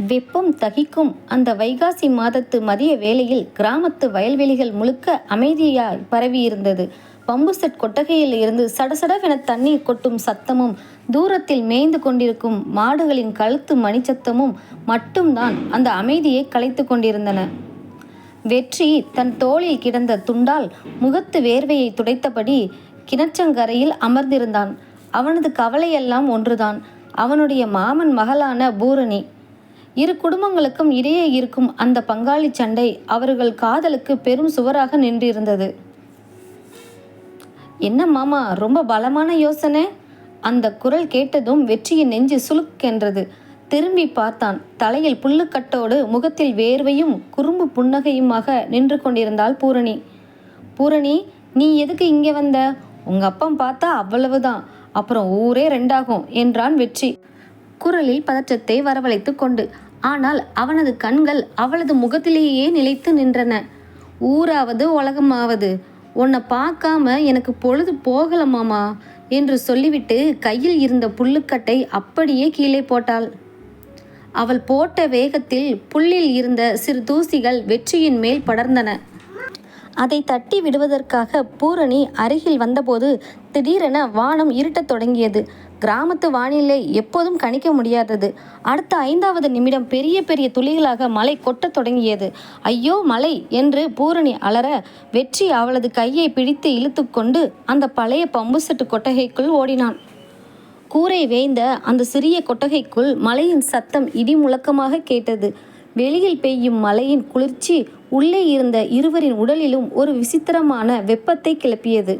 வெப்பம் தகிக்கும் அந்த வைகாசி மாதத்து மதிய வேளையில் கிராமத்து வயல்வெளிகள் முழுக்க அமைதியாய் பரவியிருந்தது. பம்புசெட் கொட்டகையில் இருந்து சடசடவென தண்ணீர் கொட்டும் சத்தமும் தூரத்தில் மேய்ந்து கொண்டிருக்கும் மாடுகளின் கழுத்து மணிச்சத்தமும் மட்டும்தான் அந்த அமைதியை கலைத்து கொண்டிருந்தன. வெற்றி தன் தோளில் கிடந்த துண்டால் முகத்து வேர்வையை துடைத்தபடி கிணற்றங்கரையில் அமர்ந்திருந்தான். அவனது கவலையெல்லாம் ஒன்றுதான், அவனுடைய மாமன் மகளான பூரணி. இரு குடும்பங்களுக்கும் இடையே இருக்கும் அந்த பங்காளி சண்டை அவர்கள் காதலுக்கு பெரும் சுவராக நின்றிருந்தது. என்ன மாமா, ரொம்ப பலமான யோசனை? அந்த குரல் கேட்டதும் வெற்றியின் நெஞ்சு சுளுக்கென்றது. திரும்பி பார்த்தான். தலையில் புல்லுக்கட்டோடு முகத்தில் வேர்வையும் குறும்பு புன்னகையுமாக நின்று கொண்டிருந்தாள் பூரணி. பூரணி, நீ எதுக்கு இங்கே வந்த? உங்க அப்பம் பார்த்தா அவ்வளவுதான், அப்புறம் ஊரே ரெண்டாகும் என்றான் வெற்றி, குரலில் பதற்றத்தை வரவழைத்து கொண்டு. ஆனால் அவனது கண்கள் அவளது முகத்திலேயே நிலைத்து நின்றன. ஊராவது உலகமாவது, உன்னை பார்க்காம எனக்கு பொழுது போகல மாமா என்று சொல்லிவிட்டு கையில் இருந்த புல்லுக்கட்டை அப்படியே கீழே போட்டாள். அவள் போட்ட வேகத்தில் புல்லில் இருந்த சிறு தூசிகள் வெற்றியின் மேல் படர்ந்தன. அதை தட்டி விடுவதற்காக பூரணி அருகில் வந்தபோது திடீரென வானம் இருட்டத் தொடங்கியது. கிராமத்து வானிலை எப்போதும் கணிக்க முடியாதது. அடுத்த 5வது நிமிடம் பெரிய பெரிய துளிகளாக மழை கொட்டத் தொடங்கியது. ஐயோ மழை என்று பூரணி அலற, வெற்றி அவளது கையை பிடித்து இழுத்து கொண்டு அந்த பழைய பம்பு செட்டு கொட்டகைக்குள் ஓடினான். கூரை வேய்ந்த அந்த சிறிய கொட்டகைக்குள் மழையின் சத்தம் இடி முழக்கமாக கேட்டது. வெளியில் பெய்யும் மழையின் குளிர்ச்சி உள்ளே இருந்த இருவரின் உடலிலும் ஒரு விசித்திரமான வெப்பத்தை கிளப்பியது.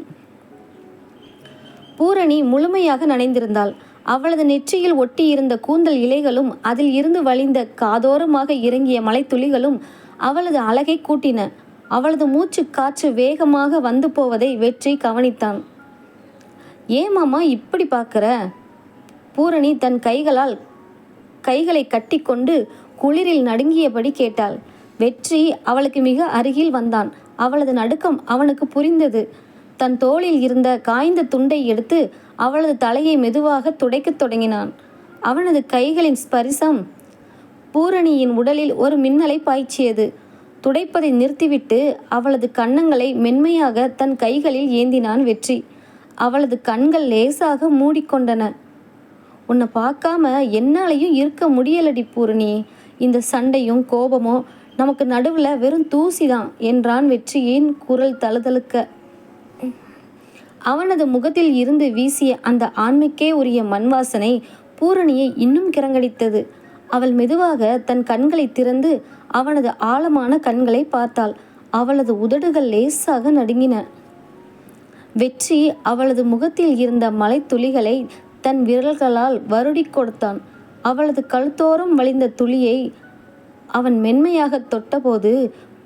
பூரணி முழுமையாக நனைந்திருந்தாள். அவளது நெற்றியில் ஒட்டியிருந்த கூந்தல் இலைகளும் அதில் இருந்து வழிந்த காதோரமாக இறங்கிய மலைத்துளிகளும் அவளது அழகை கூட்டின. அவளது மூச்சு காற்று வேகமாக வந்து போவதை வெற்றி கவனித்தான். ஏன் மாமா இப்படி பார்க்குற? பூரணி தன் கைகளை கட்டி கொண்டு குளிரில் நடுங்கியபடி கேட்டாள். வெற்றி அவளுக்கு மிக அருகில் வந்தான். அவளது நடுக்கம் அவனுக்கு புரிந்தது. தன் தோளில் இருந்த காய்ந்த துண்டை எடுத்து அவளது தலையை மெதுவாக துடைக்கத் தொடங்கினான். அவனது கைகளின் ஸ்பரிசம் பூரணியின் உடலில் ஒரு மின்னலை பாய்ச்சியது. துடைப்பதை நிறுத்திவிட்டு அவளது கன்னங்களை மென்மையாக தன் கைகளில் ஏந்தினான் வெற்றி. அவளது கண்கள் லேசாக மூடிக்கொண்டன. உன்னை பார்க்காம என்னாலையும் இருக்க முடியலடி பூரணி. இந்த சண்டையும் கோபமும் நமக்கு நடுவில் வெறும் தூசிதான் என்றான் வெற்றியின் குரல் தழுதழுக்க. அவனது முகத்தில் இருந்து வீசிய அந்த ஆண்மைக்கே உரிய மண் வாசனை பூரணியை இன்னும் கிறங்கடித்தது. அவள் மெதுவாக தன் கண்களை திறந்து அவனது ஆழமான கண்களை பார்த்தாள். அவளது உதடுகள் லேசாக நடுங்கின. வெற்றி அவளது முகத்தில் இருந்த மலை துளிகளை தன் விரல்களால் வருடி கொடுத்தான். அவளது கழுத்தோரம் வழிந்த துளியை அவன் மென்மையாக தொட்டபோது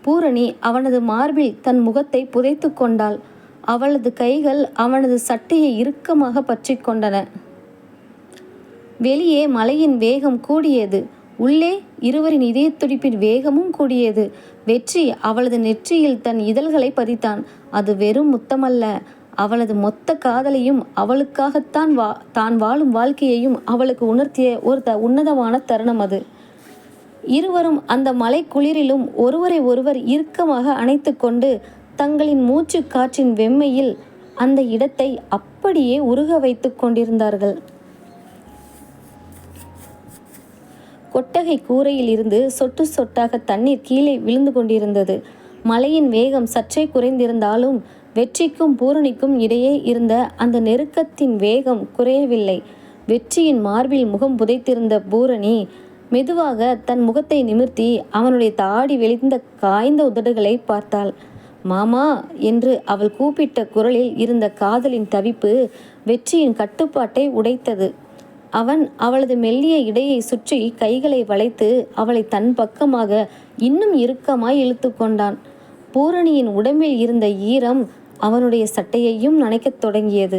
பூரணி அவனது மார்பில் தன் முகத்தை புதைத்து கொண்டாள். அவளது கைகள் அவனது சட்டையை இறுக்கமாக பற்றி கொண்டன. வெளியே மழையின் வேகம் கூடியது. உள்ளே இருவரின் இதய துடிப்பின் வேகமும் கூடியது. வெற்றி அவளது நெற்றியில் தன் இதழ்களை பதித்தான். அது வெறும் முத்தமல்ல, அவளது மொத்த காதலையும் அவளுக்காகத்தான் தான் வாழும் வாழ்க்கையையும் அவளுக்கு உணர்த்திய ஒரு உன்னதமான தருணம் அது. இருவரும் அந்த மலை குளிரிலும் ஒருவரை ஒருவர் இறுக்கமாக அணைத்து கொண்டு தங்களின் மூச்சு காற்றின் வெம்மையில் அந்த இடத்தை அப்படியே உருக வைத்து கொண்டிருந்தார்கள். கொட்டகை கூரையில் இருந்து சொட்டு சொட்டாக தண்ணீர் கீழே விழுந்து கொண்டிருந்தது. மழையின் வேகம் சற்றே குறைந்திருந்தாலும் வெற்றிக்கும் பூரணிக்கும் இடையே இருந்த அந்த நெருக்கத்தின் வேகம் குறையவில்லை. வெற்றியின் மார்பில் முகம் புதைத்திருந்த பூரணி மெதுவாக தன் முகத்தை நிமிர்த்தி அவனுடைய தாடி வெளிந்த காய்ந்த உதடுகளை பார்த்தாள். மாமா என்று அவள் கூப்பிட்ட குரலில் இருந்த காதலின் தவிப்பு வெற்றியின் கட்டுப்பாட்டை உடைத்தது. அவன் அவளது மெல்லிய இடையை சுற்றி கைகளை வளைத்து அவளை தன் பக்கமாக இன்னும் இறுக்கமாய் இழுத்து கொண்டான். பூரணியின் உடம்பில் இருந்த ஈரம் அவனுடைய சட்டையையும் நனைக்கத் தொடங்கியது.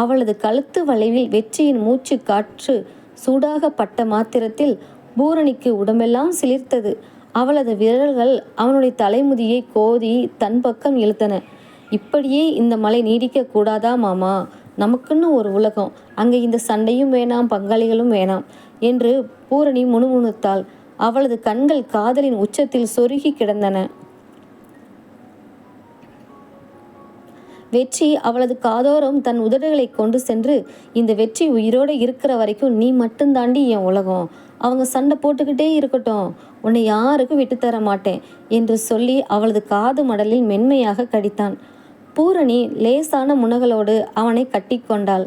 அவளது கழுத்து வளைவில் வெற்றியின் மூச்சு காற்று சூடாக பட்ட மாத்திரத்தில் பூரணிக்கு உடம்பெல்லாம் சிலிர்த்தது. அவளது விரல்கள் அவனுடைய தலைமுதியை கோதி தன் பக்கம் இழுத்தன. இப்படியே இந்த மழை நீடிக்க கூடாதா மாமா? நமக்குன்னு ஒரு உலகம், அங்கே இந்த சண்டையும் வேணாம், பங்காளிகளும் வேணாம் என்று பூரணி முணுமுணுத்தாள். அவளது கண்கள் காதலின் உச்சத்தில் சொருகி கிடந்தன. வெற்றி அவளது காதோரம் தன் உதடுகளை கொண்டு சென்று, இந்த வெற்றி உயிரோடு இருக்கிற வரைக்கும் நீ மட்டும்தாண்டி என் உலகம். அவங்க சண்டை போட்டுக்கிட்டே இருக்கட்டும், உன்னை யாருக்கும் விட்டுத்தர மாட்டேன் என்று சொல்லி அவளது காது மடலில் மென்மையாக கடித்தான். பூரணி லேசான முனகளோடு அவனை கட்டி கொண்டாள்.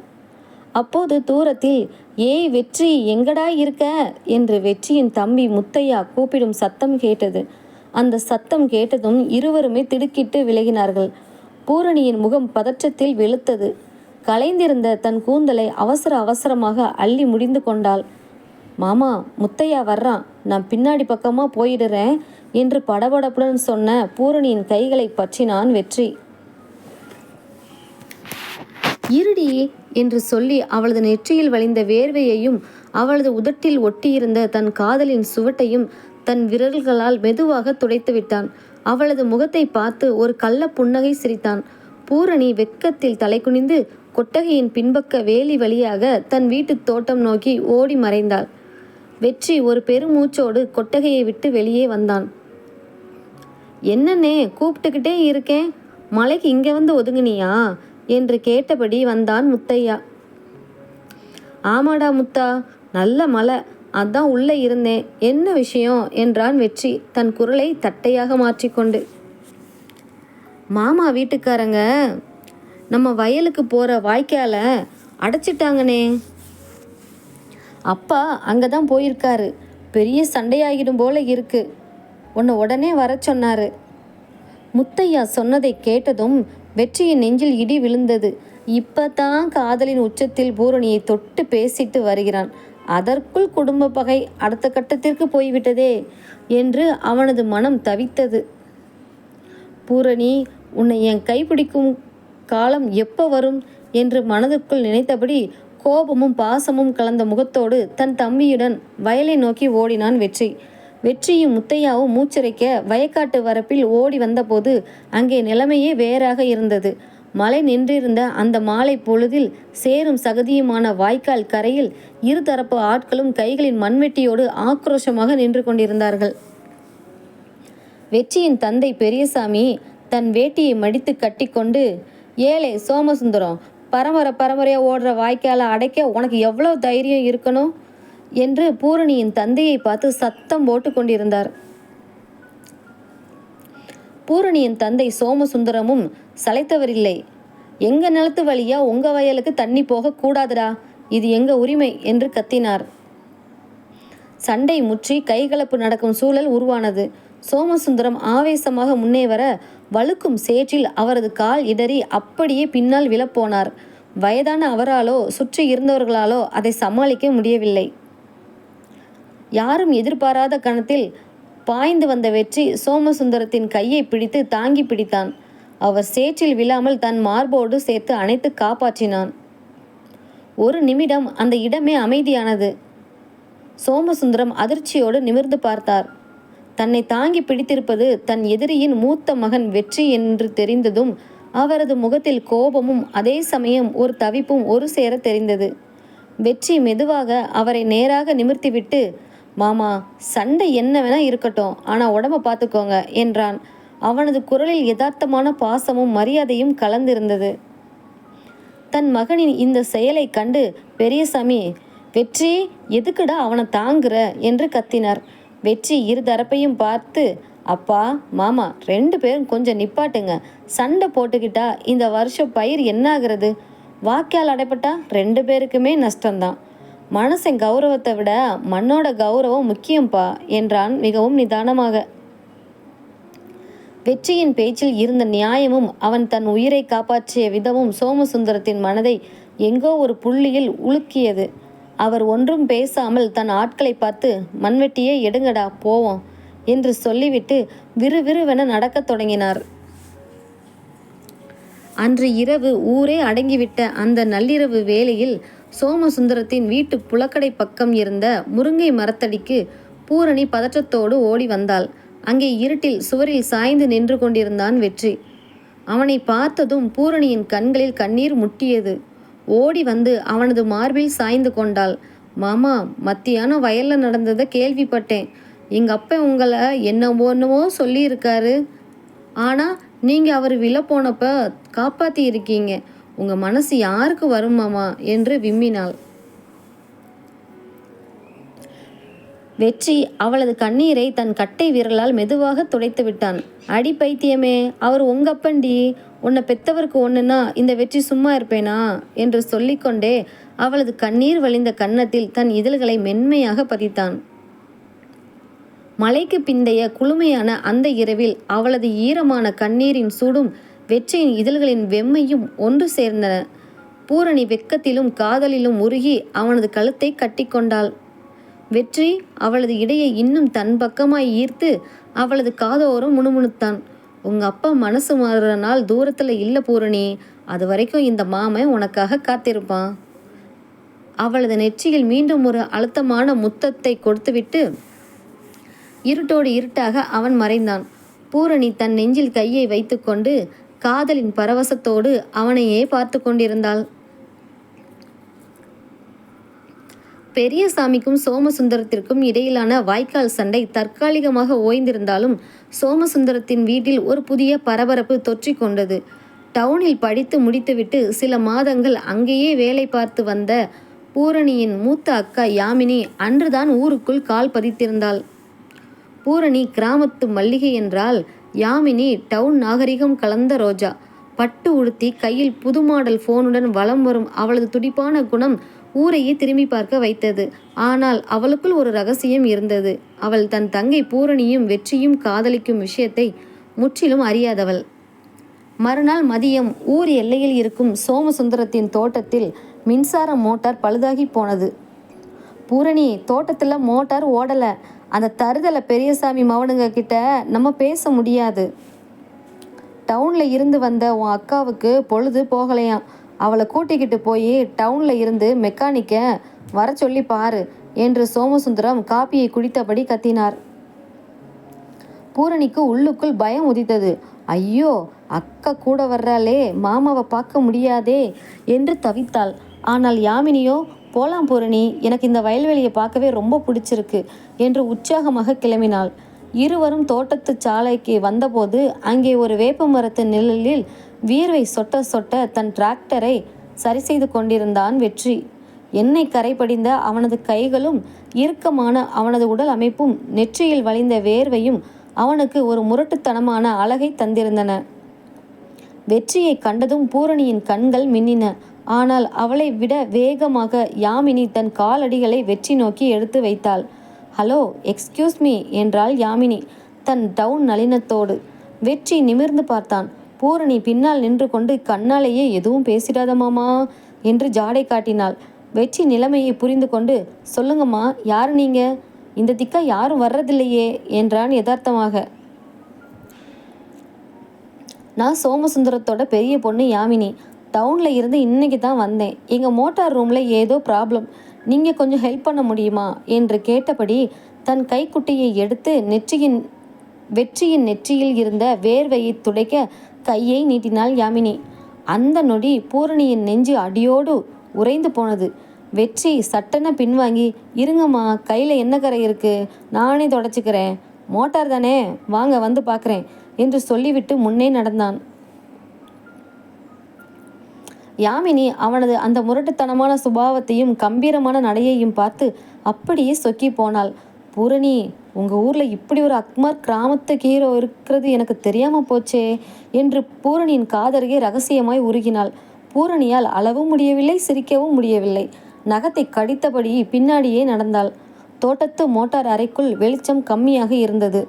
அப்போது தூரத்தில், ஏய் வெற்றி, எங்கடா இருக்க என்று வெற்றியின் தம்பி முத்தையா கூப்பிடும் சத்தம் கேட்டது. அந்த சத்தம் கேட்டதும் இருவருமே திடுக்கிட்டு விலகினார்கள். பூரணியின் முகம் பதற்றத்தில் வெளுத்தது. கலைந்திருந்த தன் கூந்தலை அவசர அவசரமாக அள்ளி முடிந்து கொண்டாள். மாமா, முத்தையா வர்றான், நான் பின்னாடி பக்கமா போயிடுறேன் என்று படபடப்புடன் சொன்ன பூரணியின் கைகளை பற்றினான் வெற்றி. இருடி என்று சொல்லி அவளது நெற்றியில் வழிந்த வேர்வையையும் அவளது உதட்டில் ஒட்டியிருந்த தன் காதலின் சுவட்டையும் தன் விரல்களால் மெதுவாக துடைத்து விட்டான். அவளது முகத்தை பார்த்து ஒரு கள்ள புன்னகை சிரித்தான். பூரணி வெட்கத்தில் தலை குனிந்து கொட்டகையின் பின்பக்க வேலி வழியாக தன் வீட்டு தோட்டம் நோக்கி ஓடி மறைந்தாள். வெற்றி ஒரு பெருமூச்சோடு கொட்டகையை விட்டு வெளியே வந்தான். என்னன்னே, கூப்பிட்டுக்கிட்டே இருக்கேன், மலைக்கு இங்கே வந்து ஒதுங்குனியா என்று கேட்டபடி வந்தான் முத்தையா. ஆமாடா முத்தா, நல்ல மலை, அதான் உள்ளே இருந்தேன், என்ன விஷயம் என்றான் வெற்றி தன் குரலை தட்டையாக மாற்றிக்கொண்டு. மாமா வீட்டுக்காரங்க நம்ம வயலுக்கு போகிற வாய்க்கால அடைச்சிட்டாங்கனே. அப்பா அங்கே தான் போயிருக்காரு, பெரிய சண்டையாகிடும் போல இருக்கு, உன்னை உடனே வர சொன்னாரு. முத்தையா சொன்னதை கேட்டதும் வெற்றியின் நெஞ்சில் இடி விழுந்தது. இப்பதான் காதலின் உச்சத்தில் பூரணியை தொட்டு பேசிட்டு வருகிறான், அதற்குள் குடும்ப பகை அடுத்த கட்டத்திற்கு போய்விட்டதே என்று அவனது மனம் தவித்தது. பூரணி, உன்னை என் கைப்பிடிக்கும் காலம் எப்போ வரும் என்று மனதுக்குள் நினைத்தபடி கோபமும் பாசமும் கலந்த முகத்தோடு தன் தம்பியுடன் வயலை நோக்கி ஓடினான் வெற்றி. வெற்றியும் முத்தையாவும் மூச்சிறைக்க வயக்காட்டு வரப்பில் ஓடி வந்தபோது அங்கே நிலைமையே வேறாக இருந்தது. மழை நின்றிருந்த அந்த மாலை பொழுதில் சேரும் சகதியுமான வாய்க்கால் கரையில் இருதரப்பு ஆட்களும் கைகளின் மண்வெட்டியோடு ஆக்ரோஷமாக நின்று கொண்டிருந்தார்கள். வெற்றியின் தந்தை பெரியசாமி தன் வேட்டியை மடித்து கட்டி கொண்டு, ஏலே சோமசுந்தரம், பரம்பரையாக ஓடுற வாய்க்காலை அடைக்க உனக்கு எவ்வளோ தைரியம் இருக்கணும் என்று பூரணியின் தந்தையை பார்த்து சத்தம் போட்டு கொண்டிருந்தார். பூரணியின் தந்தை சோமசுந்தரமும் சளைத்தவரில்லை. எங்க நிலத்து வழியா உங்க வயலுக்கு தண்ணி போக கூடாதுடா, இது எங்க உரிமை என்று கத்தினார். சண்டை முற்றி கைகலப்பு நடக்கும் சூழல் உருவானது. சோமசுந்தரம் ஆவேசமாக முன்னே வர வழுக்கும் சேற்றில் அவரது கால் இடறி அப்படியே பின்னால் விழப்போனார். வயதான அவராலோ சுற்றி இருந்தவர்களாலோ அதை சமாளிக்க முடியவில்லை. யாரும் எதிர்பாராத கணத்தில் பாய்ந்து வந்த வெற்றி சோமசுந்தரத்தின் கையை பிடித்து தாங்கி பிடித்தான். அவர் சேற்றில் விழாமல் தன் மார்போடு சேர்த்து அணைத்து காப்பாற்றினான். ஒரு நிமிடம் அந்த இடமே அமைதியானது. சோமசுந்தரம் அதிர்ச்சியோடு நிமிர்ந்து பார்த்தார். தன்னை தாங்கி பிடித்திருப்பது தன் எதிரியின் மூத்த மகன் வெற்றி என்று தெரிந்ததும் அவரது முகத்தில் கோபமும் அதே சமயம் ஒரு தவிப்பும் ஒரு சேர தெரிந்தது. வெற்றி மெதுவாக அவரை நேராக நிமிர்த்திவிட்டு, மாமா, சண்டை என்ன வேணா இருக்கட்டும், ஆனால் உடம்ப பார்த்துக்கோங்க என்றான். அவனது குரலில் யதார்த்தமான பாசமும் மரியாதையும் கலந்திருந்தது. தன் மகனின் இந்த செயலை கண்டு பெரியசாமி, வெற்றி, எதுக்குடா அவனை தாங்குற என்று கத்தினார். வெற்றி இரு தரப்பையும் பார்த்து, அப்பா, மாமா, 2 பேரும் கொஞ்சம் நிப்பாட்டுங்க, சண்டை போட்டுக்கிட்டா இந்த வருஷம் பயிர் என்ன ஆகிறது? வாய்க்கால் அடைப்பட்டா 2 பேருக்குமே நஷ்டம்தான். மனுஷன் கௌரவத்தை விட மண்ணோட கௌரவம் முக்கியம்பா என்றான் மிகவும் நிதானமாக. வெற்றியின் பேச்சில் இருந்த நியாயமும் அவன் தன் உயிரை காப்பாற்றிய விதமும் சோமசுந்தரத்தின் மனதை எங்கோ ஒரு புள்ளியில் உலுக்கியது. அவர் ஒன்றும் பேசாமல் தன் ஆட்களை பார்த்து, மண்வெட்டியே எடுங்கடா போவோம் என்று சொல்லிவிட்டு விறுவிறுவென நடக்கத் தொடங்கினார். அன்று இரவு ஊரே அடங்கிவிட்ட அந்த நள்ளிரவு வேளையில் சோமசுந்தரத்தின் வீட்டு புலக்கடை பக்கம் இருந்த முருங்கை மரத்தடிக்கு பூரணி பதற்றத்தோடு ஓடி வந்தாள். அங்கே இருட்டில் சுவரில் சாய்ந்து நின்று கொண்டிருந்தான் வெற்றி. அவனை பார்த்ததும் பூரணியின் கண்களில் கண்ணீர் முட்டியது. ஓடி வந்து அவனது மார்பில் சாய்ந்து கொண்டாள். மாமா, மத்தியானம் வயல்ல நடந்ததை கேள்விப்பட்டேன். எங்கள் அப்பா உங்களை என்னமோ சொல்லியிருக்காரு. ஆனால் நீங்கள் அவர் விழ போனப்ப காப்பாற்றி இருக்கீங்க. உங்கள் மனசு யாருக்கு வருமாமா என்று விம்மினாள். வெற்றி அவளது கண்ணீரை தன் கட்டை விரலால் மெதுவாக துடைத்து விட்டான். அடி பைத்தியமே, அவர் உங்க அப்பண்டி. உன்னை பெத்தவருக்கு ஒன்றுனா இந்த வெற்றி சும்மா இருப்பேனா என்று சொல்லிக்கொண்டே அவளது கண்ணீர் வழிந்த கன்னத்தில் தன் இதழ்களை மென்மையாக பதித்தான். மழைக்கு பிந்தைய குளுமையான அந்த இரவில் அவளது ஈரமான கண்ணீரின் சூடும் வெற்றியின் இதழ்களின் வெம்மையும் ஒன்று சேர்ந்தன. பூரணி வெட்கத்திலும் காதலிலும் உருகி அவனது கழுத்தை கட்டிக்கொண்டாள். வெற்றி அவளது இடையை இன்னும் தன் பக்கமாய் ஈர்த்து அவளது காதோரம் முணுமுணுத்தான். உங்க அப்பா மனசு மாறுற நாள் தூரத்துல இல்லை பூரணி. அது வரைக்கும் இந்த மாமன் உனக்காக காத்திருப்பான். அவளது நெற்றியில் மீண்டும் ஒரு அழுத்தமான முத்தத்தை கொடுத்துவிட்டு இருட்டோடு இருட்டாக அவன் மறைந்தான். பூரணி தன் நெஞ்சில் கையை வைத்துக்கொண்டு காதலின் பரவசத்தோடு அவனையே பார்த்து கொண்டிருந்தாள். பெரியசாமிக்கும் சோமசுந்தரத்திற்கும் இடையிலான வாய்க்கால் சண்டை தற்காலிகமாக ஓய்ந்திருந்தாலும் சோமசுந்தரத்தின் வீட்டில் ஒரு புதிய பரபரப்பு தொற்றிக் கொண்டது. டவுனில் படித்து முடித்துவிட்டு சில மாதங்கள் அங்கேயே வேலை பார்த்து வந்த பூரணியின் மூத்த அக்கா யாமினி அன்றுதான் ஊருக்குள் கால் பதித்திருந்தாள். பூரணி கிராமத்து மல்லிகை என்றால் யாமினி டவுன் நாகரிகம் கலந்த ரோஜா. பட்டு உடுத்தி கையில் புது மாடல் போனுடன் வலம் வரும் அவளது துடிப்பான குணம் ஊரையே திரும்பி பார்க்க வைத்தது. ஆனால் அவளுக்குள் ஒரு ரகசியம் இருந்தது. அவள் தன் தங்கை பூரணியும் வெற்றியும் காதலிக்கும் விஷயத்தை முற்றிலும் அறியாதவள். மறுநாள் மதியம் ஊர் எல்லையில் இருக்கும் சோமசுந்தரத்தின் தோட்டத்தில் மின்சார மோட்டார் பழுதாகி போனது. பூரணி, தோட்டத்தில் மோட்டார் ஓடலை. அந்த தருதலை பெரியசாமி மவனுங்க கிட்ட நம்ம பேச முடியாது. டவுனில் இருந்து வந்த உன் அக்காவுக்கு பொழுது போகலையாம். அவளை கூட்டிக்கிட்டு போய் டவுனில் இருந்து மெக்கானிக்கை வர சொல்லி பாரு என்று சோமசுந்தரம் காப்பியை குடித்தபடி கத்தினார். பூரணிக்கு உள்ளுக்குள் பயம் உதித்தது. ஐயோ, அக்கா கூட வர்றாளே, மாமாவை பார்க்க முடியாதே என்று தவித்தாள். ஆனால் யாமினியோ, போலாம் பூரணி, எனக்கு இந்த வயல்வெளியை பார்க்கவே ரொம்ப பிடிச்சிருக்கு என்று உற்சாகமாக கிளம்பினாள். இருவரும் தோட்டத்து சாலைக்கு வந்தபோது அங்கே ஒரு வேப்ப மரத்து நிழலில் வியர்வை சொட்ட சொட்ட தன் டிராக்டரை சரி செய்து கொண்டிருந்தான் வெற்றி. எண்ணெய் கரை படிந்த அவனது கைகளும் இறுக்கமான அவனது உடல் அமைப்பும் நெற்றியில் வழிந்த வேர்வையும் அவனுக்கு ஒரு முரட்டுத்தனமான அழகை தந்திருந்தன. வெற்றியை கண்டதும் பூரணியின் கண்கள் மின்னின. ஆனால் அவளை விட வேகமாக யாமினி தன் காலடிகளை வெற்றி நோக்கி எடுத்து வைத்தாள். ஹலோ, எக்ஸ்கியூஸ் மீ என்றாள் யாமினி தன் டவுன் நளினத்தோடு. வெற்றி நிமிர்ந்து பார்த்தான். பூரணி பின்னால் நின்று கொண்டு கண்ணாலேயே எதுவும் பேசிடாத மாமா என்று ஜாடை காட்டினாள். வெற்றி நிலைமையை புரிந்து கொண்டு, சொல்லுங்கம்மா, யார் நீங்க? இந்த திக்கா யாரும் வர்றதில்லையே என்றான் யதார்த்தமாக. நான் சோமசுந்தரத்தோட பெரிய பொண்ணு யாமினி. டவுனில் இருந்து இன்னைக்கு தான் வந்தேன். எங்கள் மோட்டார் ரூமில் ஏதோ ப்ராப்ளம். நீங்கள் கொஞ்சம் ஹெல்ப் பண்ண முடியுமா என்று கேட்டபடி தன் கைக்குட்டியை எடுத்து வெற்றியின் நெற்றியில் இருந்த வேர்வையை துடைக்க கையை நீட்டினாள் யாமினி. அந்த நொடி பூரணியின் நெஞ்சு அடியோடு உறைந்து போனது. வெற்றி சட்டென பின்வாங்கி, இருங்கம்மா, கையில் என்ன கரை இருக்கு, நானே தொடச்சிக்கிறேன், மோட்டார் தானே, வாங்க வந்து பார்க்குறேன் என்று சொல்லிவிட்டு முன்னே நடந்தான். யாமினி அவனது அந்த முரட்டுத்தனமான சுபாவத்தையும் கம்பீரமான நடையையும் பார்த்து அப்படியே சொக்கி போனாள். பூரணி, உங்கள் ஊரில் இப்படி ஒரு அக்மர் கிராமத்து ஹீரோ இருக்கிறது எனக்கு தெரியாமல் போச்சே என்று பூரணியின் காதருகே ரகசியமாய் உருகினாள். பூரணியால் அளவும் முடியவில்லை, சிரிக்கவும் முடியவில்லை. நகத்தை கடித்தபடி பின்னாடியே நடந்தாள். தோட்டத்து மோட்டார் அறைக்குள் வெளிச்சம் கம்மியாக இருந்தது.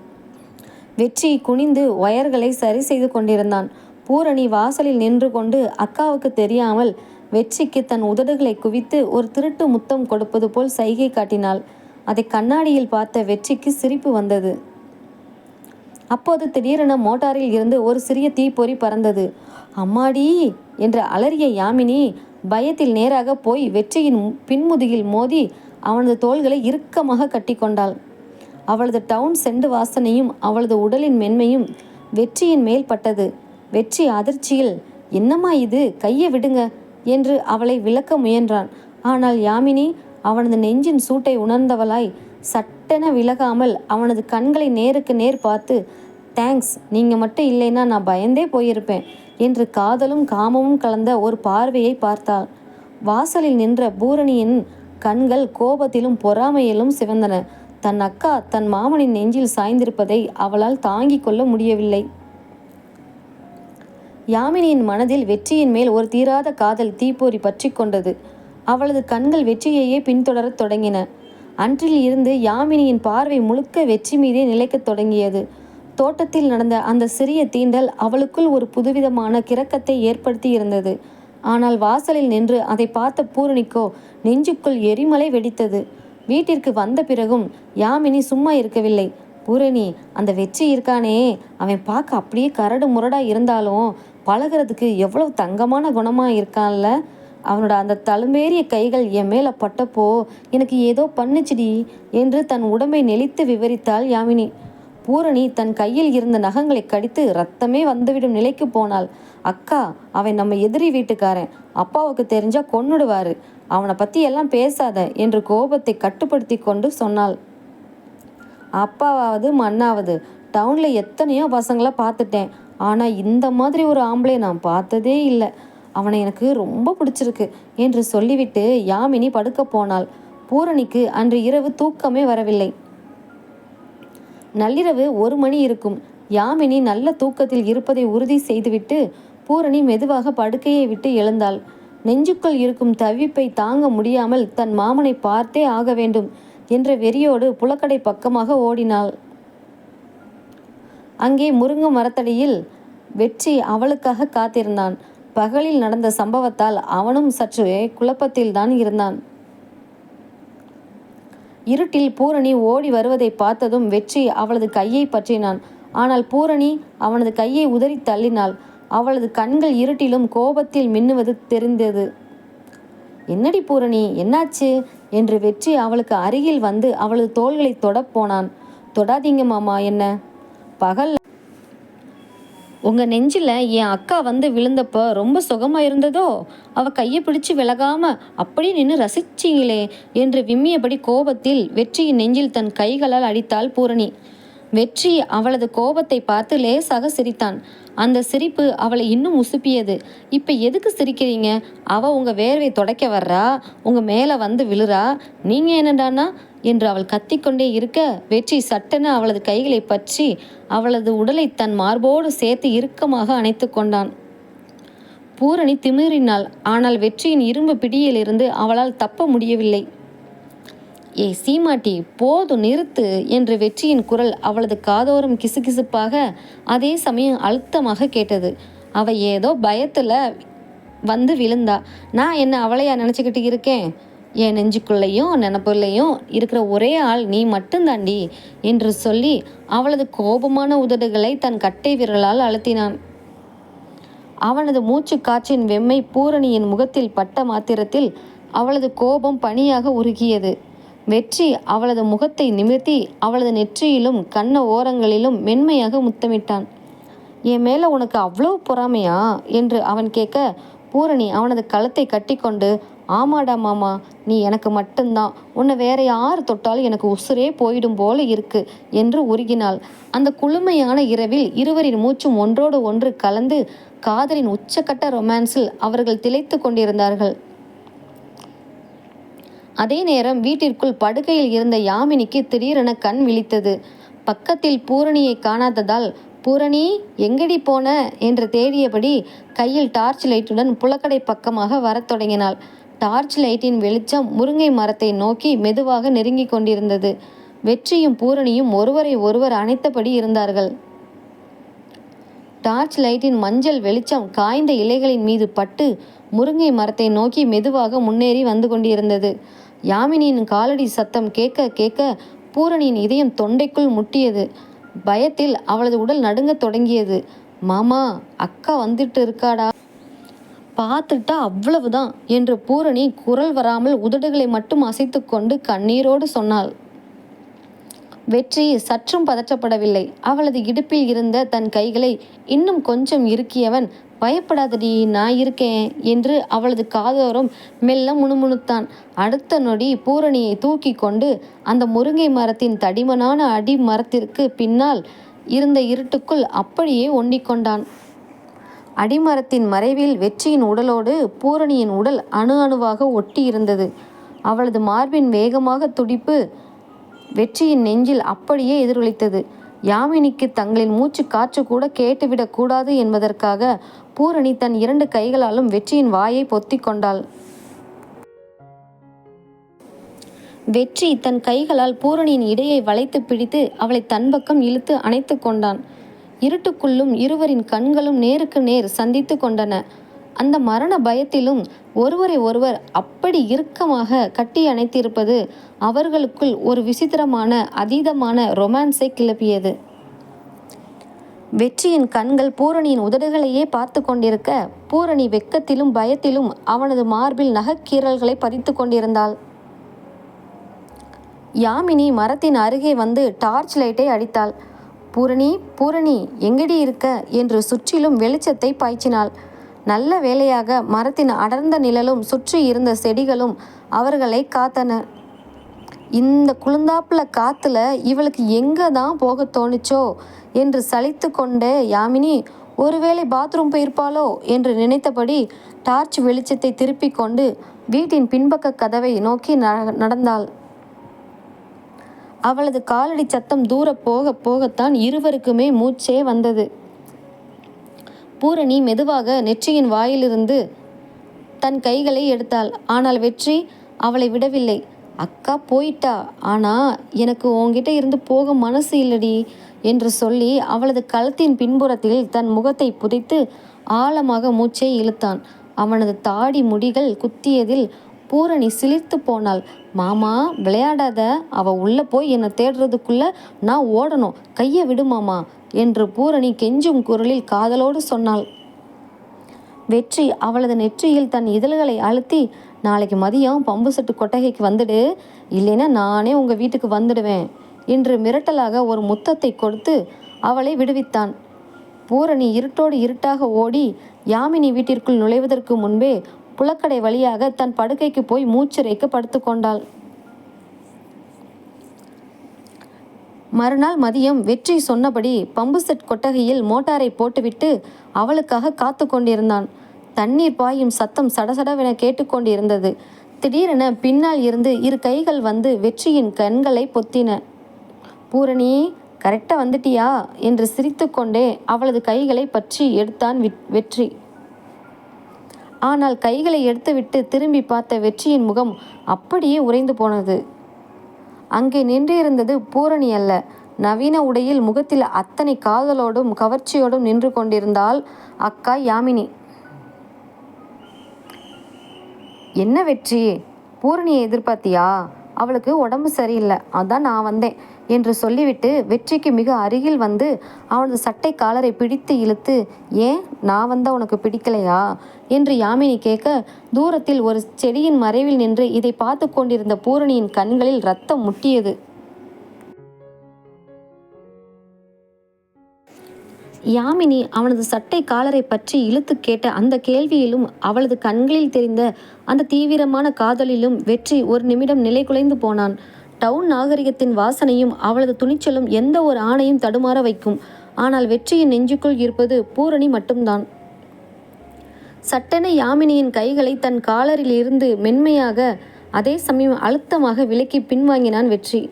வெற்றி குனிந்து ஒயர்களை சரி செய்து கொண்டிருந்தான். பூரணி வாசலில் நின்று கொண்டு அக்காவுக்கு தெரியாமல் வெற்றிக்கு தன் உதடுகளை குவித்து ஒரு திருட்டு முத்தம் கொடுப்பது போல் சைகை காட்டினாள். அதை கண்ணாடியில் பார்த்த வெற்றிக்கு சிரிப்பு வந்தது. அப்போது திடீரென மோட்டாரில் இருந்து ஒரு சிறிய தீப்பொறி பறந்தது. அம்மாடி என்று அலறிய யாமினி பயத்தில் நேராக போய் வெற்றியின் பின்முதுகில் மோதி அவனது தோள்களை இறுக்கமாக கட்டி கொண்டாள். அவளது டவுன் செண்டு வாசனையும் அவளது உடலின் மென்மையும் வெற்றியின் மேல் பட்டது. வெற்றி அதிர்ச்சியில், என்னம்மா இது, கையை விடுங்க என்று அவளை விளக்க முயன்றான். ஆனால் யாமினி அவனது நெஞ்சின் சூட்டை உணர்ந்தவளாய் சட்டென விலகாமல் அவனது கண்களை நேருக்கு நேர் பார்த்து, தேங்க்ஸ், நீங்கள் மட்டும் இல்லைன்னா நான் பயந்தே போயிருப்பேன் என்று காதலும் காமமும் கலந்த ஒரு பார்வையை பார்த்தாள். வாசலில் நின்ற பூரணியின் கண்கள் கோபத்திலும் பொறாமையிலும் சிவந்தன. தன் அக்கா தன் மாமனின் நெஞ்சில் சாய்ந்திருப்பதை அவளால் தாங்கிக் கொள்ள முடியவில்லை. யாமினியின் மனதில் வெற்றியின் மேல் ஒரு தீராத காதல் தீப்பொறி பற்றி கொண்டது. அவளது கண்கள் வெற்றியையே பின்தொடரத் தொடங்கின. அன்றில் இருந்து யாமினியின் பார்வை முழுக்க வெற்றி மீதே நிலைக்கத் தொடங்கியது. தோட்டத்தில் நடந்த அந்த சிறிய தீண்டல் அவளுக்குள் ஒரு புதுவிதமான கிறக்கத்தை ஏற்படுத்தி இருந்தது. ஆனால் வாசலில் நின்று அதை பார்த்த பூரணிக்கோ நெஞ்சுக்குள் எரிமலை வெடித்தது. வீட்டிற்கு வந்த பிறகும் யாமினி சும்மா இருக்கவில்லை. பூரணி, அந்த வெற்றி இருக்கானே, அவன் பார்க்க அப்படியே கரடு முரடா இருந்தாலும் பழகிறதுக்கு எவ்வளவு தங்கமான குணமாக இருக்கான்ல. அவனோட அந்த தழும்பேறிய கைகள் என் மேலே பட்டப்போ எனக்கு ஏதோ பண்ணுச்சுடி என்று தன் உடம்பை நெளித்து விவரித்தாள் யாமினி. பூரணி தன் கையில் இருந்த நகங்களை கடித்து ரத்தமே வந்துவிடும் நிலைக்கு போனாள். அக்கா, அவன் நம்ம எதிரி வீட்டுக்காரன், அப்பாவுக்கு தெரிஞ்சா கொன்னுடுவாரு, அவனை பற்றி எல்லாம் பேசாத என்று கோபத்தை கட்டுப்படுத்தி கொண்டு சொன்னாள். அப்பாவாவது மண்ணாவது டவுனில் எத்தனையோ பசங்களை பார்த்துட்டேன், ஆனால் இந்த மாதிரி ஒரு ஆம்பளை நான் பார்த்ததே இல்லை. அவனை எனக்கு ரொம்ப பிடிச்சிருக்கு என்று சொல்லிவிட்டு யாமினி படுக்க போனாள். பூரணிக்கு அன்று இரவு தூக்கமே வரவில்லை. நள்ளிரவு 1 மணி இருக்கும். யாமினி நல்ல தூக்கத்தில் இருப்பதை உறுதி செய்துவிட்டு பூரணி மெதுவாக படுக்கையை விட்டு எழுந்தாள். நெஞ்சுக்குள் இருக்கும் தவிப்பை தாங்க முடியாமல் தன் மாமனை பார்த்தே ஆக வேண்டும் என்ற வெறியோடு புலக்கடை பக்கமாக ஓடினாள். அங்கே முருங்கை மரத்தடியில் வெற்றி அவளுக்காக காத்திருந்தான். பகலில் நடந்த சம்பவத்தால் அவனும் சற்று குழப்பத்தில்தான் இருந்தான். இருட்டில் பூரணி ஓடி வருவதை பார்த்ததும் வெற்றி அவளது கையை பற்றினான். ஆனால் பூரணி அவனது கையை உதறி தள்ளினாள். அவளது கண்கள் இருட்டிலும் கோபத்தில் மின்னுவது தெரிந்தது. என்னடி பூரணி, என்னாச்சு என்று வெற்றி அவளுக்கு அருகில் வந்து அவளது தோள்களை தொடப்போனான். தொடாதீங்க மாமா, என்ன பகல் உங்கள் நெஞ்சில் என் அக்கா வந்து விழுந்தப்போ ரொம்ப சுகமாக இருந்ததோ? அவள் கையை பிடிச்சு விலகாமல் அப்படியே நின்று ரசிச்சிங்களே என்று விம்மியபடி கோபத்தில் வெற்றியின் நெஞ்சில் தன் கைகளால் அடித்தாள் பூரணி. வெற்றி அவளது கோபத்தை பார்த்து லேசாக சிரித்தான். அந்த சிரிப்பு அவளை இன்னும் உசுப்பியது. இப்போ எதுக்கு சிரிக்கிறீங்க? அவள் உங்கள் வேர்வை துடைக்க வர்றா, உங்கள் மேலே வந்து விழுறா, நீங்கள் என்னடானா என்று அவள் கத்திக்கொண்டே இருக்க வெற்றி சட்டென அவளது கைகளை பற்றி அவளது உடலை தன் மார்போடு சேர்த்து இறுக்கமாக அணைத்து கொண்டான். பூரணி திமிறினாள். ஆனால் வெற்றியின் இரும்பு பிடியிலிருந்து அவளால் தப்ப முடியவில்லை. ஏ சீமாட்டி, போதும் நிறுத்து என்று வெற்றியின் குரல் அவளது காதோரம் கிசுகிசுப்பாக அதே சமயம் அழுத்தமாக கேட்டது. அவள் ஏதோ பயத்தில் வந்து விழுந்தா. நான் என்ன அவளையா நினச்சிக்கிட்டு இருக்கேன்? என் நெஞ்சுக்குள்ளேயும் நினப்புள்ளையும் இருக்கிற ஒரே ஆள் நீ மட்டும்தாண்டி என்று சொல்லி அவளது கோபமான உதடுகளை தன் கட்டை விரலால் அழுத்தினான். அவனது மூச்சு காற்றின் வெம்மை பூரணியின் முகத்தில் பட்ட மாத்திரத்தில் அவளது கோபம் பனியாக உருகியது. வெற்றி அவளது முகத்தை நிமிர்த்தி அவளது நெற்றியிலும் கண்ண ஓரங்களிலும் மென்மையாக முத்தமிட்டான். என் மேலே உனக்கு அவ்வளோ பொறாமையா என்று அவன் கேட்க பூரணி அவனது கழுத்தை கட்டி கொண்டு, ஆமாடா மாமா, நீ எனக்கு மட்டும்தான், உன்னை வேற யார் தொட்டாலும் எனக்கு உசுரே போயிடும் போல இருக்கு என்று உருகினாள். அந்த குளுமையான இரவில் இருவரின் மூச்சும் ஒன்றோடு ஒன்று கலந்து காதலின் உச்சக்கட்ட ரொமான்ஸில் அவர்கள் திளைத்து கொண்டிருந்தார்கள். அதே நேரம் வீட்டிற்குள் படுக்கையில் இருந்த யாமினிக்கு திடீரென கண் விழித்தது. பக்கத்தில் பூரணியை காணாததால், பூரணி எங்கடி போன என்று தேடியபடி கையில் டார்ச் லைட்டுடன் புலக்கடை பக்கமாக வரத் தொடங்கினாள். டார்ச் லைட்டின் வெளிச்சம் முருங்கை மரத்தை நோக்கி மெதுவாக நெருங்கி கொண்டிருந்தது. வெற்றியும் பூரணியும் ஒருவரை ஒருவர் அணைத்தபடி இருந்தார்கள். டார்ச் லைட்டின் மஞ்சள் வெளிச்சம் காய்ந்த இலைகளின் மீது பட்டு முருங்கை மரத்தை நோக்கி மெதுவாக முன்னேறி வந்து கொண்டிருந்தது. யாமினியின் காலடி சத்தம் கேட்க கேட்க பூரணியின் இதயம் தொண்டைக்குள் முட்டியது. பயத்தில் அவளது உடல் நடுங்கத் தொடங்கியது. மாமா, அக்கா வந்துட்டு இருக்காடா, பார்த்துட்டா அவ்வளவுதான் என்று பூரணி குரல் வராமல் உதடுகளை மட்டும் அசைத்து கொண்டு கண்ணீரோடு சொன்னாள். வெற்றி சற்றும் பதற்றப்படவில்லை. அவளது இடுப்பில் இருந்த தன் கைகளை இன்னும் கொஞ்சம் இறுக்கியவன் பயப்படாதடி, நான் இருக்கேன் என்று அவளது காதோரம் மெல்ல முணுமுணுத்தான். அடுத்த நொடி பூரணியை தூக்கி கொண்டு அந்த முருங்கை மரத்தின் தடிமனான அடி மரத்திற்கு பின்னால் இருந்த இருட்டுக்குள் அப்படியே ஒண்டிக்கொண்டான். அடிமரத்தின் மறைவில் வெற்றியின் உடலோடு பூரணியின் உடல் அணு அணுவாக ஒட்டி இருந்தது. அவளது மார்பின் வேகமாக துடிப்பு வெற்றியின் நெஞ்சில் அப்படியே எதிரொலித்தது. யாமினிக்கு தங்களின் மூச்சு காற்று கூட கேட்டுவிடக் கூடாது என்பதற்காக பூரணி தன் 2 கைகளாலும் வெற்றியின் வாயை பொத்தி கொண்டாள். வெற்றி தன் கைகளால் பூரணியின் இடையை வளைத்து பிடித்து அவளை தன் பக்கம் இழுத்து அணைத்து கொண்டான். இருட்டுக்குள்ளும் இருவரின் கண்களும் நேருக்கு நேர் சந்தித்து கொண்டன. அந்த மரண பயத்திலும் ஒருவரை ஒருவர் அப்படி இறுக்கமாக கட்டி அணைத்திருப்பது அவர்களுக்குள் ஒரு விசித்திரமான அதீதமான ரொமான்ஸை கிளப்பியது. வெற்றியின் கண்கள் பூரணியின் உதடுகளையே பார்த்து கொண்டிருக்க, பூரணி வெட்கத்திலும் பயத்திலும் அவனது மார்பில் நகக்கீறல்களை பதித்து கொண்டிருந்தாள். யாமினி மரத்தின் அருகே வந்து டார்ச் லைட்டை அடித்தாள். பூரணி, பூரணி, எங்கடி இருக்க என்று சுற்றிலும் வெளிச்சத்தை பாய்ச்சினாள். நல்ல வேளையாக மரத்தின் அடர்ந்த நிழலும் சுற்றி இருந்த செடிகளும் அவர்களை காத்தன. இந்த குளுந்தாப்புல காத்துல இவளுக்கு எங்க தான் போக தோணுச்சோ என்று சலித்து கொண்டே யாமினி ஒருவேளை பாத்ரூம் போயிருப்பாளோ என்று நினைத்தபடி டார்ச் வெளிச்சத்தை திருப்பி கொண்டு வீட்டின் பின்பக்க கதவை நோக்கி நடந்தாள். அவளது காலடி சத்தம் தூர போக போகத்தான் இருவருக்குமே மூச்சே வந்தது. பூரணி மெதுவாக நெற்றியின் வாயிலிருந்து தன் கைகளை எடுத்தாள். ஆனால் வெற்றி அவளை விடவில்லை. அக்கா போயிட்டா, ஆனா எனக்கு உன்கிட்ட இருந்து போக மனசு இல்லடி என்று சொல்லி அவளது கழுத்தின் பின்புறத்தில் தன் முகத்தை புதைத்து ஆழமாக மூச்சை இழுத்தான். அவனது தாடி முடிகள் குத்தியதில் பூரணி சிலிர்த்து போனாள். மாமா, விளையாடாத, அவ உள்ள போய் என்னை தேடுறதுக்குள்ள நான் ஓடணும், கையை விடு மாமா என்று பூரணி கெஞ்சும் குரலில் காதலோடு சொன்னாள். வெற்றி அவளது நெற்றியில் தன் இதழ்களை அழுத்தி, நாளைக்கு மதியம் பம்பு செட்டு கொட்டகைக்கு வந்துடு, இல்லைன்னா நானே உங்க வீட்டுக்கு வந்துடுவேன் என்று மிரட்டலாக ஒரு முத்தத்தை கொடுத்து அவளை விடுவித்தான். பூரணி இருட்டோடு இருட்டாக ஓடி யாமினி வீட்டிற்குள் நுழைவதற்கு முன்பே புலக்கடை வழியாக தன் படுக்கைக்கு போய் மூச்சிறைக்க படுத்து கொண்டாள். மறுநாள் மதியம் வெற்றி சொன்னபடி பம்பு செட் கொட்டகையில் மோட்டாரை போட்டுவிட்டு அவளுக்காக காத்து கொண்டிருந்தான். தண்ணீர் பாயும் சத்தம் சடசடவென கேட்டுக்கொண்டிருந்தது. திடீரென பின்னால் இருந்து 2 கைகள் வந்து வெற்றியின் கண்களை பொத்தின. பூரணி, கரெக்டா வந்துட்டியா என்று சிரித்து கொண்டே அவளது கைகளை பற்றி எடுத்தான் வெற்றி. ஆனால் கைகளை எடுத்துவிட்டு திரும்பி பார்த்த வெற்றியின் முகம் அப்படியே உறைந்து போனது. அங்கே நின்றிருந்தது பூரணி அல்ல. நவீன உடையில் முகத்தில் அத்தனை காதலோடும் கவர்ச்சியோடும் நின்று கொண்டிருந்தாள் அக்கா யாமினி. என்ன வெற்றி, பூரணியை எதிர்பார்த்தியா? அவளுக்கு உடம்பு சரியில்லை, அதான் நான் வந்தேன் என்று சொல்லிவிட்டு வெற்றிக்கு மிக அருகில் வந்து அவனது சட்டை காலரை பிடித்து இழுத்து, ஏன் நான் வந்தால் உனக்கு பிடிக்கலையா என்று யாமினி கேட்க, தூரத்தில் ஒரு செடியின் மறைவில் நின்று இதை பார்த்து கொண்டிருந்த பூரணியின் கண்களில் ரத்தம் முட்டியது. யாமினி அவனது சட்டை காலரை பற்றி இழுத்து கேட்ட அந்த கேள்வியிலும் அவளது கண்களில் தெரிந்த அந்த தீவிரமான காதலிலும் வெற்றி ஒரு நிமிடம் நிலை குலைந்து போனான். டவுன் நாகரிகத்தின் வாசனையும் அவளது துணிச்சலும் எந்த ஒரு ஆணையும் தடுமாற வைக்கும். ஆனால் வெற்றியின் நெஞ்சுக்குள் இருப்பது பூரணி மட்டும்தான். சட்டென யாமினியின் கைகளை தன் காலரில் இருந்து மென்மையாக, அதே சமயம் அழுத்தமாக விலக்கி பின்வாங்கினான் வெற்றி.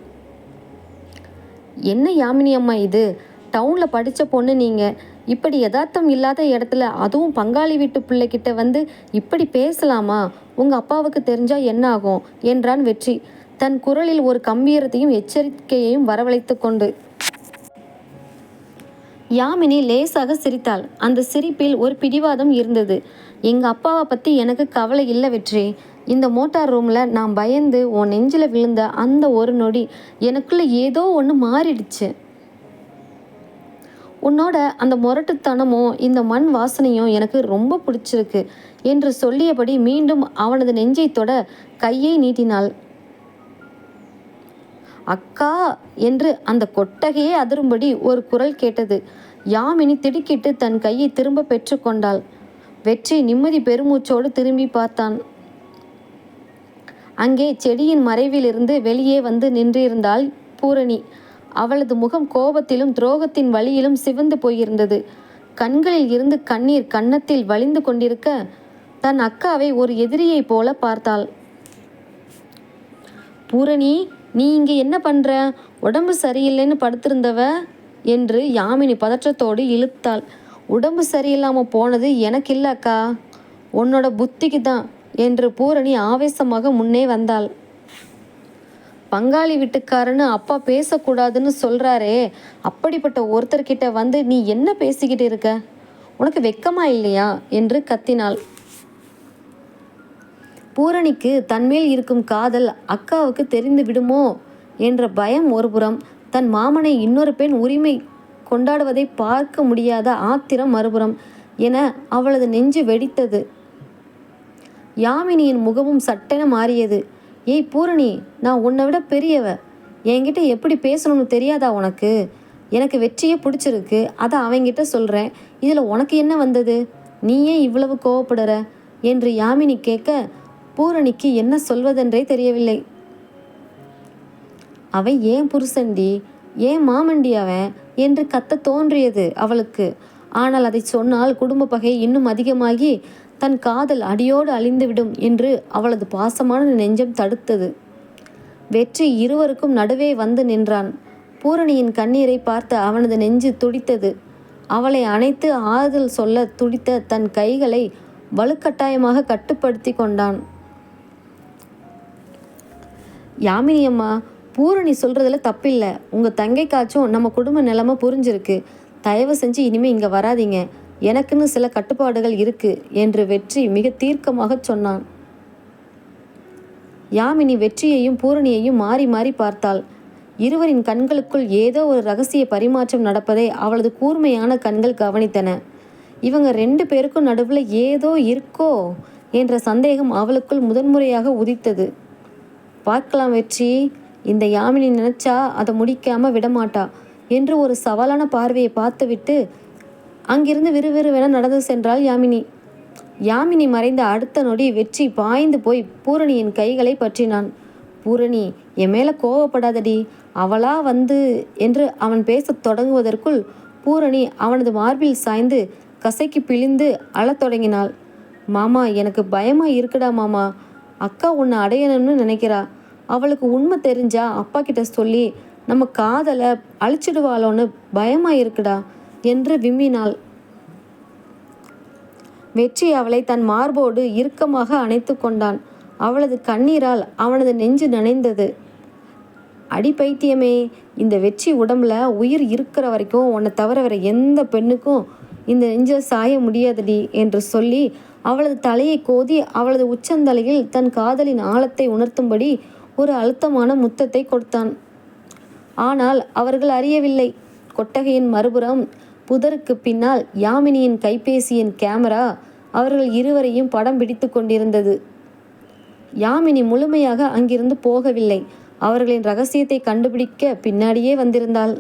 என்ன யாமினி அம்மா இது? டவுனில் படித்த பொண்ணு நீங்கள், இப்படி யதார்த்தம் இல்லாத இடத்துல, அதுவும் பங்காளி வீட்டு பிள்ளைகிட்ட வந்து இப்படி பேசலாமா? உங்கள் அப்பாவுக்கு தெரிஞ்சால் என்ன ஆகும் என்றான் வெற்றி, தன் குரலில் ஒரு கம்பீரத்தையும் எச்சரிக்கையையும் வரவழைத்து கொண்டு. யாமினி லேசாக சிரித்தாள். அந்த சிரிப்பில் ஒரு பிடிவாதம் இருந்தது. எங்கள் அப்பாவை பற்றி எனக்கு கவலை இல்லை வெற்றி. இந்த மோட்டார் ரூமில் நான் பயந்து உன் நெஞ்சில் விழுந்த அந்த ஒரு நொடி எனக்குள்ளே ஏதோ ஒன்று மாறிடுச்சு. உன்னோட அந்த முரட்டுத்தனமும் இந்த மண் வாசனையும் எனக்கு ரொம்ப பிடிச்சிருக்கு என்று சொல்லியபடி மீண்டும் அவனது நெஞ்சை தொட கையை நீட்டினாள். அக்கா என்று அந்த கொட்டகையே அதிரும்படி ஒரு குரல் கேட்டது. யாமினி திடுக்கிட்டு தன் கையை திரும்ப பெற்று கொண்டாள். வெற்றி நிம்மதி பெருமூச்சோடு திரும்பி பார்த்தான். அங்கே செடியின் மறைவிலிருந்து வெளியே வந்து நின்றிருந்தாள் பூரணி. அவளது முகம் கோபத்திலும் துரோகத்தின் வலியிலும் சிவந்து போயிருந்தது. கண்களில் இருந்து கண்ணீர் கன்னத்தில் வழிந்து கொண்டிருக்க தன் அக்காவை ஒரு எதிரியைப் போல பார்த்தாள். பூரணி, நீ இங்கே என்ன பண்ற? உடம்பு சரியில்லைன்னு படுத்திருந்தவ என்று யாமினி பதற்றத்தோடு இழுத்தாள். உடம்பு சரியில்லாமல் போனது எனக்கு இல்லை அக்கா, உன்னோட புத்திக்கு தான் என்று பூரணி ஆவேசமாக முன்னே வந்தாள். பங்காளி வீட்டுக்காரன்னு அப்பா பேசக்கூடாதுன்னு சொல்கிறாரே, அப்படிப்பட்ட ஒருத்தர்கிட்ட வந்து நீ என்ன பேசிக்கிட்டு இருக்க? உனக்கு வெக்கமா இல்லையா என்று கத்தினாள். பூரணிக்கு தன்மேல் இருக்கும் காதல் அக்காவுக்கு தெரிந்து விடுமோ என்ற பயம் ஒருபுறம், தன் மாமனை இன்னொரு பெண் உரிமை கொண்டாடுவதை பார்க்க முடியாத ஆத்திரம் மறுபுறம் என அவளது நெஞ்சு வெடித்தது. யாமினியின் முகமும் சட்டென மாறியது. ஏய் பூரணி, நான் உன்னை விட பெரியவ, என்கிட்ட எப்படி பேசணும்னு தெரியாதா உனக்கு? எனக்கு வெற்றியே பிடிச்சிருக்கு, அதை அவங்கிட்ட சொல்கிறேன், இதில் உனக்கு என்ன வந்தது? நீ ஏன் இவ்வளவு கோவப்படுற என்று யாமினி கேட்க பூரணிக்கு என்ன சொல்வதென்றே தெரியவில்லை. அவன் ஏன் புருஷன்டி, ஏன் மாமண்டி அவன் என்று கத்த தோன்றியது அவளுக்கு. ஆனால் அதை சொன்னால் குடும்ப பகை இன்னும் அதிகமாகி தன் காதல் அடியோடு அழிந்துவிடும் என்று அவளது பாசமான நெஞ்சம் தடுத்தது. வெற்றி இருவருக்கும் நடுவே வந்து நின்றான். பூரணியின் கண்ணீரை பார்த்து அவனது நெஞ்சு துடித்தது. அவளை அணைத்து ஆறுதல் சொல்ல துடித்த தன் கைகளை வலுக்கட்டாயமாக கட்டுப்படுத்தி கொண்டான். யாமினி அம்மா, பூரணி சொல்கிறதுல தப்பில்லை. உங்கள் தங்கைக்காச்சும் நம்ம குடும்ப நிலைமை புரிஞ்சிருக்கு. தயவு செஞ்சு இனிமேல் இங்கே வராதிங்க, எனக்குன்னு சில கட்டுப்பாடுகள் இருக்கு என்று வெற்றி மிக தீர்க்கமாக சொன்னான். யாமினி வெற்றியையும் பூரணியையும் மாறி மாறி பார்த்தாள். இருவரின் கண்களுக்குள் ஏதோ ஒரு ரகசிய பரிமாற்றம் நடப்பதை அவளது கூர்மையான கண்கள் கவனித்தன. இவங்க 2 பேருக்கும் நடுவில் ஏதோ இருக்கோ என்ற சந்தேகம் அவளுக்குள் முதன்முறையாக உதித்தது. பார்க்கலாம் வெற்றி, இந்த யாமினி நினைச்சா அதை முடிக்காம விடமாட்டா என்று ஒரு சவாலான பார்வையை பார்த்துவிட்டு அங்கிருந்து விறுவிறுவென நடந்து சென்றாள் யாமினி. யாமினி மறைந்த அடுத்த நொடி வெற்றி பாய்ந்து போய் பூரணியின் கைகளை பற்றினான். பூரணி, என் மேலே கோவப்படாதடி, அவளா வந்து என்று அவன் பேசத் தொடங்குவதற்குள் பூரணி அவனது மார்பில் சாய்ந்து கசைக்கு பிழிந்து அழத் தொடங்கினாள். மாமா, எனக்கு பயமாக இருக்குடா மாமா, அக்கா உன்னை அடையணும்னு நினைக்கிறா. அவளுக்கு உண்மை தெரிஞ்சா அப்பா கிட்ட சொல்லி நம்ம காதலை அழிச்சிடுவாளோன்னு பயமாக இருக்குடா என்று விம்மினாள். வெற்றி அவளை தன் மார்போடு இறுக்கமாக அணைத்து கொண்டான். அவளது கண்ணீரால் அவனது நெஞ்சு நனைந்தது. அடி பைத்தியமே, இந்த வெற்றி உடம்புல உயிர் இருக்கிற வரைக்கும் உன்னை தவிர வேற எந்த பெண்ணுக்கும் இந்த நெஞ்ச சாய முடியாதடி என்று சொல்லி அவளது தலையை கோதி அவளது உச்சந்தலையில் தன் காதலின் ஆழத்தை உணர்த்தும்படி ஒரு அழுத்தமான முத்தத்தை கொடுத்தான். ஆனால் அவர்கள் அறியவில்லை, கொட்டகையின் மறுபுறம் புதருக்கு பின்னால் யாமினியின் கைபேசியின் கேமரா அவர்கள் இருவரையும் படம் பிடித்து கொண்டிருந்தது. யாமினி முழுமையாக அங்கிருந்து போகவில்லை. அவர்களின் ரகசியத்தை கண்டுபிடிக்க பின்னாடியே வந்திருந்தாள்.